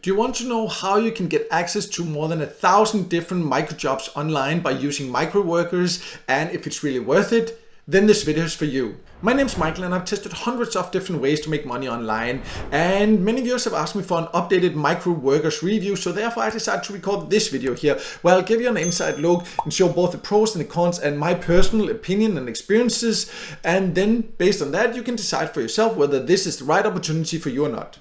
Do you want to know how you can get access to more than 1,000 different microjobs online by using Microworkers, and if it's really worth it? Then this video is for you. My name's Michael and I've tested hundreds of different ways to make money online, and many viewers have asked me for an updated Microworkers review, so therefore I decided to record this video here where I'll give you an inside look and show both the pros and the cons and my personal opinion and experiences, and then based on that you can decide for yourself whether this is the right opportunity for you or not.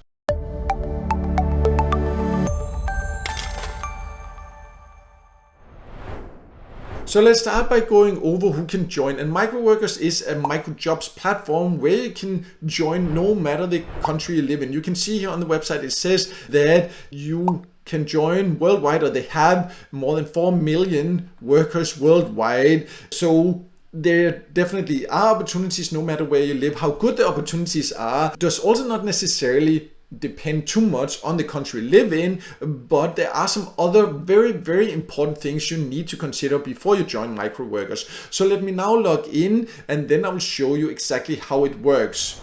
So let's start by going over who can join, and Microworkers is a microjobs platform where you can join no matter the country you live in. You can see here on the website it says that you can join worldwide, or they have more than 4 million workers worldwide. So there definitely are opportunities no matter where you live. How good the opportunities are does also not necessarily depend too much on the country you live in, but there are some other very important things you need to consider before you join Microworkers. So let me now log in and then I will show you exactly how it works.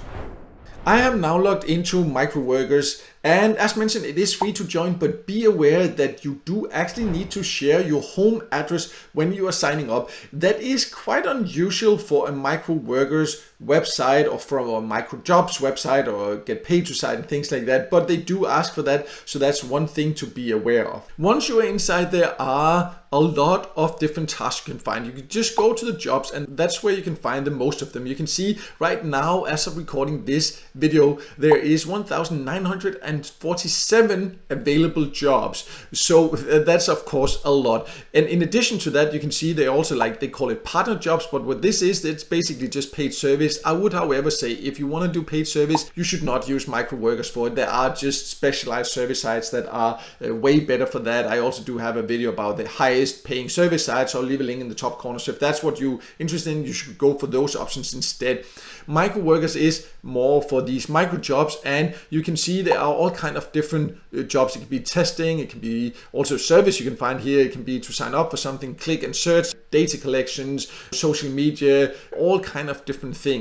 I am now logged into Microworkers, and as mentioned, it is free to join, but be aware that you do actually need to share your home address when you are signing up. That is quite unusual for a Microworkers website or from a microjobs website or get paid to site and things like that, but they do ask for that, so that's one thing to be aware of. Once you are inside, there are a lot of different tasks you can find. You can just go to the jobs and that's where you can find the most of them. You can see right now, as of recording this video, there is 1,947 available jobs. So that's of course a lot. And in addition to that, you can see they also, like, they call it partner jobs, but what this is, it's basically just paid service. I would, however, say if you want to do paid service, you should not use Microworkers for it. There are just specialized service sites that are way better for that. I also do have a video about the highest paying service sites. I'll leave a link in the top corner. So if that's what you're interested in, you should go for those options instead. Microworkers is more for these micro jobs, and you can see there are all kind of different jobs. It can be testing, it can be also service you can find here. It can be to sign up for something, click and search, data collections, social media, all kind of different things.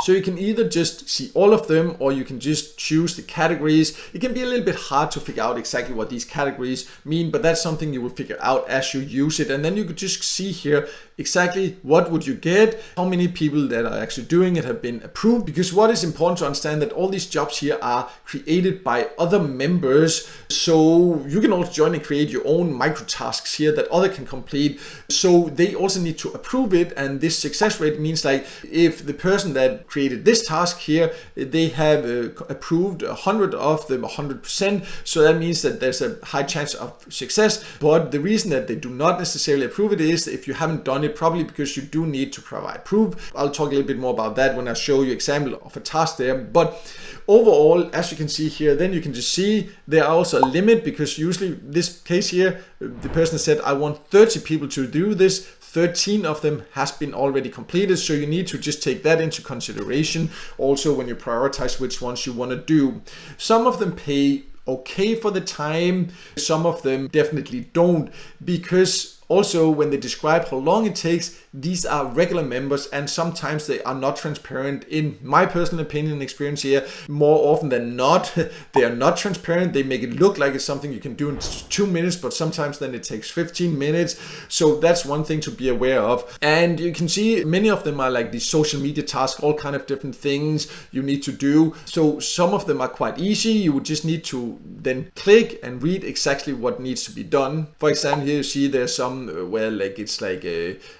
So you can either just see all of them or you can just choose the categories. It can be a little bit hard to figure out exactly what these categories mean, but that's something you will figure out as you use it. And then you could just see here exactly what would you get, how many people that are actually doing it have been approved, because what is important to understand that all these jobs here are created by other members, so you can also join and create your own micro tasks here that other can complete. So they also need to approve it, and this success rate means, like, if the person that created this task here, they have approved 100 of them 100%, so that means that there's a high chance of success. But the reason that they do not necessarily approve it is if you haven't done it, probably because you do need to provide proof. I'll talk a little bit more about that when I show you example of a task there. But overall, as you can see here, then you can just see there are also a limit, because usually this case here, the person said I want 30 people to do this. 13 of them has been already completed, so you need to just take that into consideration also when you prioritize which ones you want to do. Some of them pay okay for the time, some of them definitely don't, because also when they describe how long it takes, these are regular members and sometimes they are not transparent. In my personal opinion and experience here, more often than not, they are not transparent. They make it look like it's something you can do in 2 minutes, but sometimes then it takes 15 minutes. So that's one thing to be aware of. And you can see many of them are like these social media tasks, all kind of different things you need to do. So some of them are quite easy. You would just need to then click and read exactly what needs to be done. For example, here you see there's some where like it's like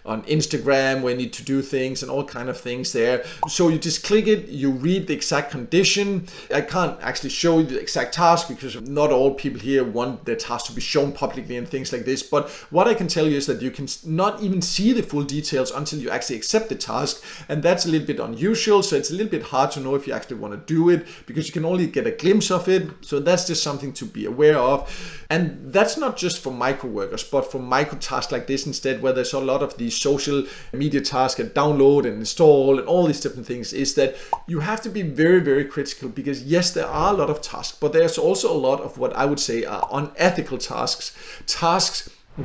on Instagram where you need to do things and all kind of things there. So you just click it, you read the exact condition. I can't actually show you the exact task because not all people here want their task to be shown publicly and things like this. But what I can tell you is that you can not even see the full details until you actually accept the task, and that's a little bit unusual. So it's a little bit hard to know if you actually want to do it because you can only get a glimpse of it. So that's just something to be aware of. And that's not just for Microworkers, but for micro tasks like this instead, where there's a lot of these social media tasks and download and install and all these different things, is that you have to be very critical, because yes, there are a lot of tasks, but there's also a lot of what I would say are unethical tasks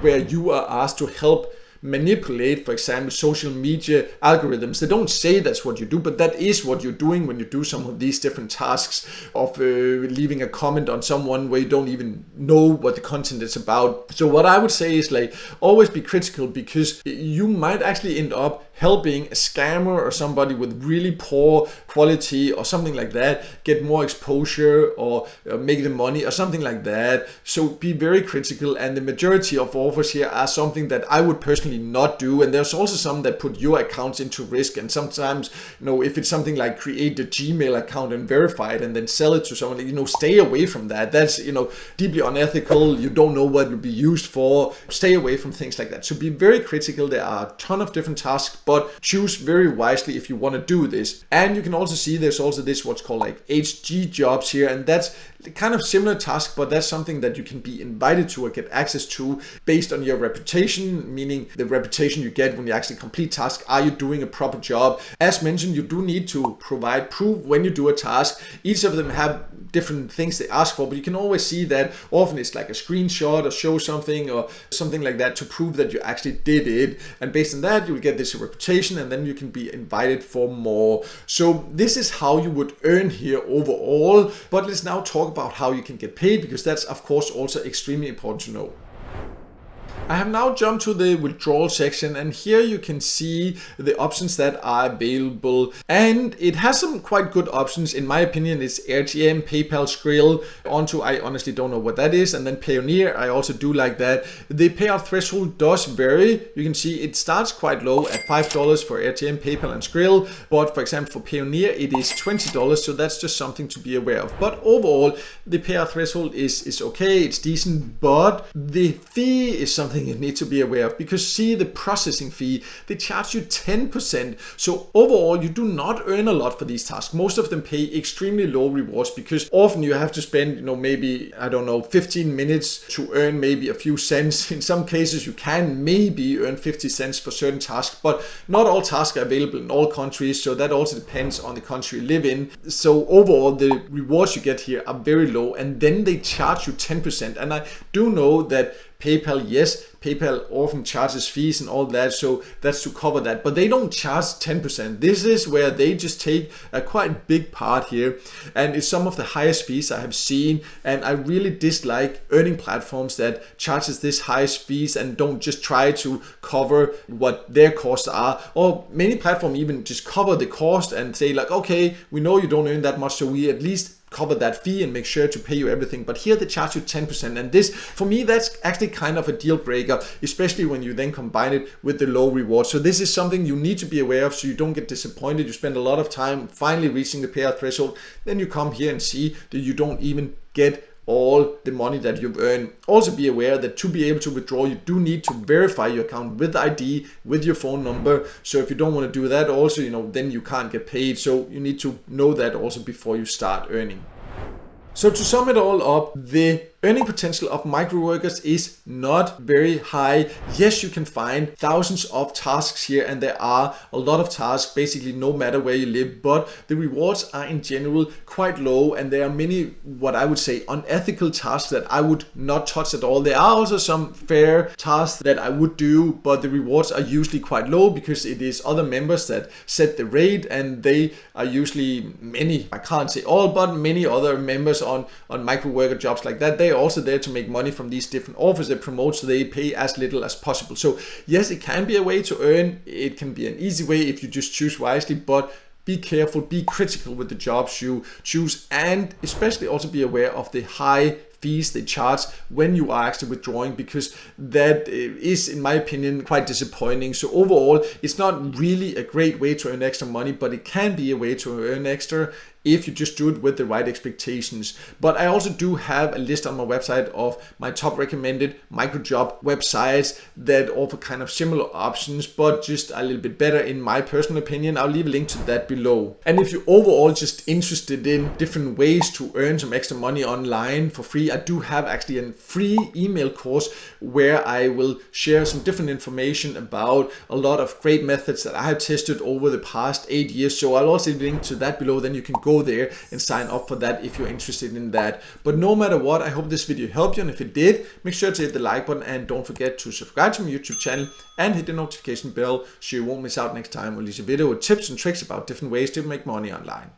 where you are asked to help manipulate, for example, social media algorithms. They don't say that's what you do, but that is what you're doing when you do some of these different tasks of leaving a comment on someone where you don't even know what the content is about. So what I would say is like always be critical, because you might actually end up helping a scammer or somebody with really poor quality or something like that get more exposure or make them money or something like that. So be very critical, and the majority of offers here are something that I would personally not do. And there's also some that put your accounts into risk, and sometimes, you know, if it's something like create a Gmail account and verify it and then sell it to someone, you know, stay away from that. That's, you know, deeply unethical. You don't know what it will be used for. Stay away from things like that. So be very critical. There are a ton of different tasks, but choose very wisely if you want to do this. And you can also see there's also this what's called like HG jobs here, and that's kind of similar task, but that's something that you can be invited to or get access to based on your reputation, meaning the reputation you get when you actually complete tasks. Are you doing a proper job? As mentioned, you do need to provide proof when you do a task. Each of them have different things they ask for, but you can always see that often it's like a screenshot or show something or something like that to prove that you actually did it, and based on that you'll get this reputation, and then you can be invited for more. So this is how you would earn here overall, but let's now talk about how you can get paid, because that's of course also extremely important to know. I have now jumped to the withdrawal section, and here you can see the options that are available, and it has some quite good options. In my opinion, it's RTM, PayPal, Skrill, onto I honestly don't know what that is, and then Payoneer. I also do like that. The payout threshold does vary. You can see it starts quite low at $5 for RTM, PayPal, and Skrill, but for example for Payoneer it is $20, so that's just something to be aware of. But overall the payout threshold is okay, it's decent, but the fee is something you need to be aware of, because see, the processing fee, they charge you 10%. So overall you do not earn a lot for these tasks. Most of them pay extremely low rewards, because often you have to spend, you know, maybe, I don't know, 15 minutes to earn maybe a few cents. In some cases you can maybe earn 50 cents for certain tasks, but not all tasks are available in all countries, so that also depends on the country you live in. So overall the rewards you get here are very low, and then they charge you 10%. And I do know that PayPal, yes, PayPal often charges fees and all that, so that's to cover that, but they don't charge 10%. This is where they just take a quite big part here, and it's some of the highest fees I have seen, and I really dislike earning platforms that charges this highest fees and don't just try to cover what their costs are, or many platforms even just cover the cost and say like, okay, we know you don't earn that much, so we at least cover that fee and make sure to pay you everything. But here they charge you 10%, and this, for me, that's actually kind of a deal breaker, especially when you then combine it with the low reward. So this is something you need to be aware of, so you don't get disappointed. You spend a lot of time finally reaching the payout threshold, then you come here and see that you don't even get all the money that you've earned. Also be aware that to be able to withdraw, you do need to verify your account with ID, with your phone number. So if you don't want to do that also, you know, then you can't get paid. So you need to know that also before you start earning. So to sum it all up, the earning potential of Microworkers is not very high. Yes, you can find thousands of tasks here, and there are a lot of tasks basically no matter where you live, but the rewards are in general quite low, and there are many what I would say unethical tasks that I would not touch at all. There are also some fair tasks that I would do, but the rewards are usually quite low because it is other members that set the rate, and they are usually many, I can't say all, but many other members on Microworker jobs like that. They also there to make money from these different offers they promote, so they pay as little as possible. So yes, it can be a way to earn. It can be an easy way if you just choose wisely, but be careful, be critical with the jobs you choose, and especially also be aware of the high fees they charge when you are actually withdrawing, because that is, in my opinion, quite disappointing. So overall, it's not really a great way to earn extra money, but it can be a way to earn extra if you just do it with the right expectations. But I also do have a list on my website of my top recommended microjob websites that offer kind of similar options, but just a little bit better in my personal opinion. I'll leave a link to that below. And if you're overall just interested in different ways to earn some extra money online for free, I do have actually a free email course where I will share some different information about a lot of great methods that I have tested over the past 8 years. So I'll also link to that below. Then you can go go there and sign up for that if you're interested in that. But no matter what, I hope this video helped you, and if it did, make sure to hit the like button and don't forget to subscribe to my YouTube channel and hit the notification bell so you won't miss out next time I release a video with tips and tricks about different ways to make money online.